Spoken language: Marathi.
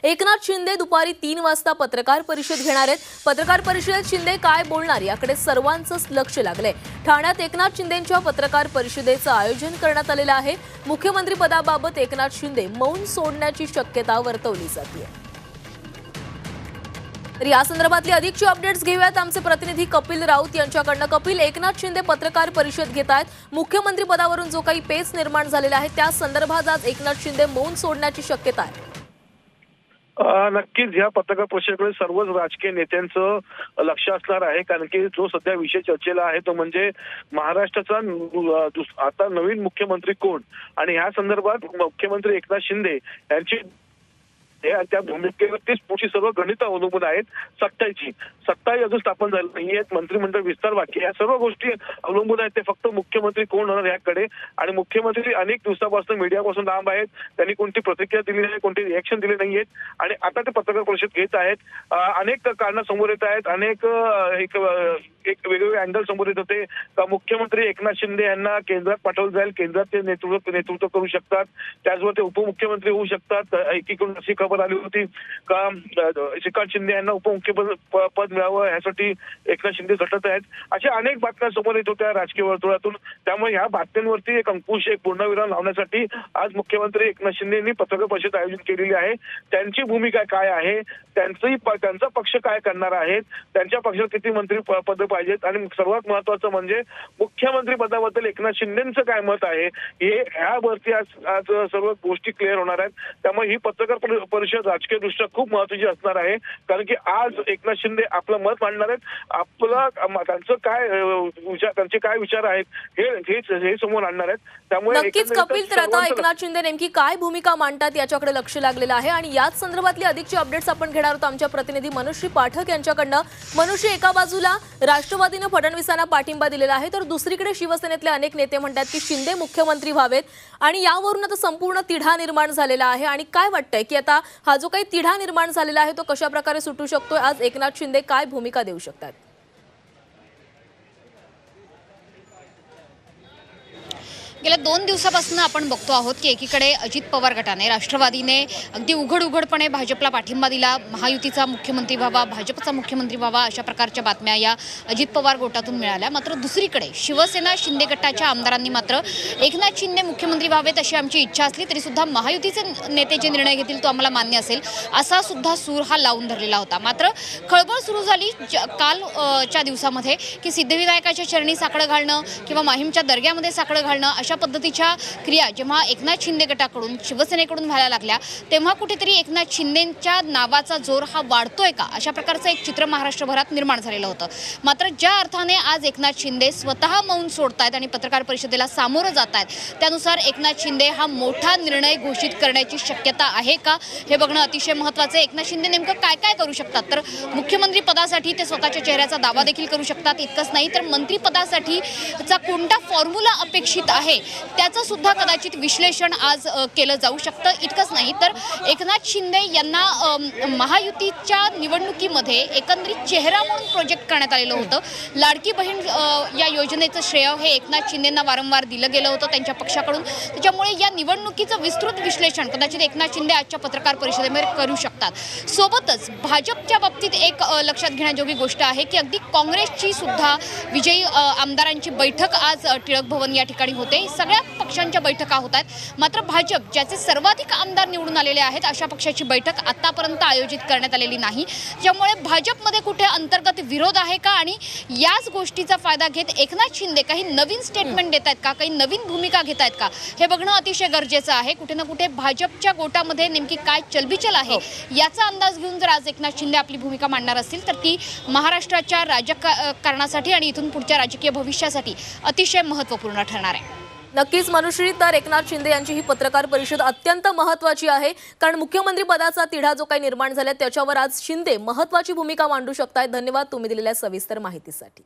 एकनाथ शिंदे दुपारी 3 वाजता पत्रकार परिषद घेणार आहेत। पत्रकार परिषदेत शिंदे काय बोलणार याकडे सर्वांचंच लक्ष लागलंय। ठाण्यात एकनाथ शिंदेंच्या पत्रकार परिषदेचं आयोजन करण्यात आलेलं आहे। मुख्यमंत्री पदाबाबत एकनाथ शिंदे मौन सोडण्याची शक्यता वर्तवली जाते। तर या संदर्भातली अधिकची अपडेट्स घेऊयात आमचे प्रतिनिधी कपिल राऊत यांच्याकडनं। कपिल, एकनाथ शिंदे पत्रकार परिषद घेत आहेत। मुख्यमंत्री पदावरून जो काही पेच निर्माण झालेला आहे त्या संदर्भात आज एकनाथ शिंदे मौन सोडण्याची शक्यता आहे। नक्कीच या पत्रकार परिषदेकडे सर्वच राजकीय नेत्यांचं लक्ष असणार आहे, कारण की जो सध्या विषय चर्चेला आहे तो म्हणजे महाराष्ट्राचा आता नवीन मुख्यमंत्री कोण, आणि ह्या संदर्भात मुख्यमंत्री एकनाथ शिंदे यांची त्या भूमिकेवरतीच पुढची सर्व गणित अवलंबून आहेत। सत्ता अजून स्थापन झाली नाहीये, मंत्रिमंडळ विस्तार बाकी, या सर्व गोष्टी अवलंबून आहेत ते फक्त मुख्यमंत्री कोण होणार याकडे। आणि मुख्यमंत्री अनेक दिवसापासून मीडियापासून लांब आहेत, त्यांनी कोणती प्रतिक्रिया दिली नाही, कोणती रिएक्शन दिली नाहीयेत, आणि आता ते पत्रकार परिषद घेत आहेत। अनेक कारणं समोर येत आहेत, अनेक एक वेगवेगळे अँगल समोर येत होते का मुख्यमंत्री एकनाथ शिंदे यांना केंद्रात पाठवलं जाईल, केंद्रात ते नेतृत्व करू शकतात, त्याचबरोबर ते उपमुख्यमंत्री होऊ शकतात। एकीकडून अशी खबर आली होती का एकनाथ शिंदे यांना उपमुख्यमंत्री पद मिळावं यासाठी एकनाथ शिंदे झटत आहेत। अशा अनेक बातम्या समोर येत होत्या राजकीय वर्तुळातून। त्यामुळे ह्या बातम्यांवरती एक अंकुश, एक पूर्णविराम लावण्यासाठी आज मुख्यमंत्री एकनाथ शिंदे यांनी पत्रकार परिषद आयोजित केलेली आहे। त्यांची भूमिका काय आहे, त्यांचा पक्ष काय करणार आहे, त्यांच्या पक्षात किती मंत्री पद पाहिजेत, आणि सर्वात महत्वाचं म्हणजे मुख्यमंत्री पदाबद्दल एकनाथ शिंदेचं काय मत आहे, हे ह्यावरती आज सर्व गोष्टी क्लिअर होणार आहेत। त्यामुळे ही पत्रकार परिषद राजकीय दृष्ट्या खूप महत्वाची असणार आहे, कारण की आज एकनाथ शिंदे आपलं मत मांडणार आहेत, त्यांचे काय विचार आहेत हे समोर आणणार आहेत। त्यामुळे नक्कीच कपिल, तर आता एकनाथ शिंदे नेमकी काय भूमिका मांडतात याच्याकडे लक्ष लागलेलं आहे, आणि याच संदर्भातली अधिकची अपडेट्स आपण घेणार आहोत आमच्या प्रतिनिधी मनुश्री पाठक यांच्याकडनं। मनुश्री, एका बाजूला राष्ट्रवादीने फडणवीसांना पाठिंबा दिलेला आहे, तर दुसरीकडे शिवसेनेतले अनेक नेते म्हणतात की शिंदे मुख्यमंत्री व्हावेत, आणि यावरून आता संपूर्ण तिढा निर्माण झालेला आहे। आणि काय वाटतंय की आता हा जो काही तिढा निर्माण झालेला आहे तो कशा प्रकारे सुटू शकतोय, आज एकनाथ शिंदे काय भूमिका देऊ शकतात? गेल्या 2 दिवसापासून आपण बघतो आहोत की एकीकडे अजित पवार गटाने, राष्ट्रवादीने अगदी उघडपणे भाजपला पाठिंबा दिला, महायुतीचा मुख्यमंत्री व्हावा, भाजपचा मुख्यमंत्री व्हावा, अशा प्रकारच्या बातम्या या अजित पवार गटातून मिळाल्या। मात्र दुसरीकडे शिवसेना शिंदे गटाच्या आमदारांनी मात्र एकनाथ शिंदे मुख्यमंत्री व्हावेत अशी आमची इच्छा असली तरी सुद्धा महायुतीचे नेते जे निर्णय घेतील तो आम्हाला मान्य असेल असा सुद्धा सूर हा लावून धरलेला होता। मात्र खळबळ सुरू झाली कालच्या दिवसामध्ये की सिद्धिविनायकाच्या चरणी साकडं घालणं किंवा माहीमच्या दर्ग्यामध्ये साकडं घालणं अशा पद्धतीच्या क्रिया जेव्हा एकनाथ शिंदे गटाकडून, शिवसेनेकडून व्हायला लागल्या, तेव्हा कुठेतरी एकनाथ शिंदेंच्या नावाचा जोर हा वाढतोय का, अशा प्रकारचं एक चित्र महाराष्ट्रभरात निर्माण झालेलं होतं। मात्र ज्या अर्थाने आज एकनाथ शिंदे स्वतः मौन सोडतायत आणि पत्रकार परिषदेला सामोरं जात आहेत, त्यानुसार एकनाथ शिंदे हा मोठा निर्णय घोषित करण्याची शक्यता आहे का हे बघणं अतिशय महत्त्वाचं आहे। एकनाथ शिंदे नेमकं काय काय करू शकतात, तर मुख्यमंत्री पदासाठी ते स्वतःच्या चेहऱ्याचा दावा देखील करू शकतात। इतकंच नाही तर मंत्रिपदासाठीचा कोणता फॉर्म्युला अपेक्षित आहे त्याचं सुद्धा कदाचित विश्लेषण आज केलं जाऊ शकतं। इतकंच नाही तर एकनाथ शिंदे यांना महायुतीच्या निवडणुकीमध्ये एकंदरीत चेहरा म्हणून प्रोजेक्ट करण्यात आलेलं होतं। लाडकी बहीण या योजनेचं श्रेय हे एकनाथ शिंदेंना वारंवार दिलं गेलं होतं त्यांच्या पक्षाकडून। त्याच्यामुळे या निवडणुकीचं विस्तृत विश्लेषण कदाचित एकनाथ शिंदे आजच्या पत्रकार परिषदेमध्ये करू शकतात। सोबतच भाजपच्या बाबतीत एक लक्षात घेण्याजोगी गोष्ट आहे की अगदी काँग्रेसची सुद्धा विजयी आमदारांची बैठक आज टिळक भवन या ठिकाणी होते। सगळ्या पक्षांच्या बैठका होत आहेत, मात्र भाजप ज्याचे सर्वाधिक आमदार निवडून आलेले आहेत अशा पक्षाची बैठक आतापर्यंत आयोजित करण्यात आलेली नाही। त्यामुळे भाजपमध्ये कुठे अंतर्गत विरोध आहे का, आणि याच गोष्टीचा फायदा घेत एकनाथ शिंदे काही नवीन स्टेटमेंट देत आहेत का, काही नवीन भूमिका घेत आहेत का, हे बघणं अतिशय गरजेचं आहे। कुठे ना कुठे भाजपच्या गोटामध्ये नेमकी काय चलबिचल आहे याचा अंदाज घेऊन जर आज एकनाथ शिंदे आपली भूमिका मांडणार असतील तर ती महाराष्ट्राच्या राजकारणासाठी आणि इथून पुढच्या राजकीय भविष्यासाठी अतिशय महत्त्वपूर्ण ठरणार आहे। नक्कीच मनुश्री, तर एकनाथ शिंदे यांची ही पत्रकार परिषद अत्यंत महत्त्वाची आहे, कारण मुख्यमंत्री पदाचा तिढा जो काही निर्माण झाला त्याच्यावर आज शिंदे महत्त्वाची भूमिका मांडू शकतात। धन्यवाद तुम्ही दिलेल्या सविस्तर माहितीसाठी।